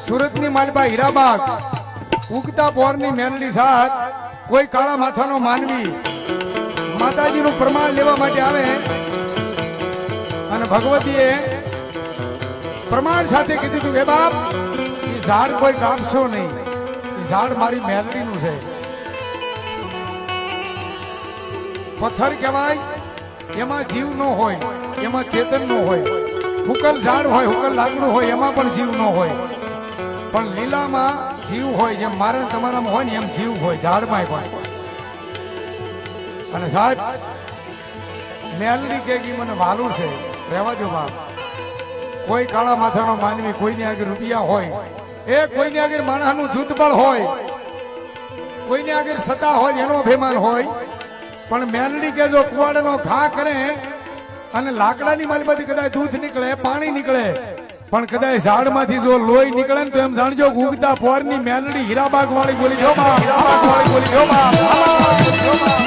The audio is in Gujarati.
સુરતની માલબા હીરાબાગ ઉગતા પોરની મેલડી સાથ કોઈ કાળા માથાનો માનવી માતાજીનું પ્રમાણ લેવા માટે આવે અને ભગવતીએ પ્રમાણ સાથે કીધું હતું કે બાપ એ ઝાડ કોઈ કાપશો નહીં, એ ઝાડ મારી મેલડીનું છે. પથ્થર કહેવાય, એમાં જીવ ન હોય, એમાં ચેતન ન હોય. હુકલ ઝાડ હોય, હુકલ લાકડું હોય, એમાં પણ જીવ ન હોય. પણ લીલામાં જીવ હોય, જેમ મારે તમારામાં હોય ને એમ જીવ હોય ઝાડમાં પણ. અને સાહેબ મેલડી કે મને વાલું છે, રહેવા દો બાપ. કોઈ કાળા માથાનો માનવી કોઈની આગળ રૂપિયા હોય, એ કોઈની આગળ માણસનું જૂથબળ હોય, કોઈની આગળ સત્તા હોય, એનો અભિમાન હોય. પણ મેલડી કે જો કુવાડાનો ઘા કરે અને લાકડાની માલમાંથી કદાચ દૂધ નીકળે, પાણી નીકળે, પણ કદાચ ઝાડમાંથી જો લોહી નીકળે ને તો એમ જાણજો ઉગતા પોરની મેલડી હીરાબાગ વાળી બોલી જો બા, હીરાબાગ વાળી બોલી જો બા.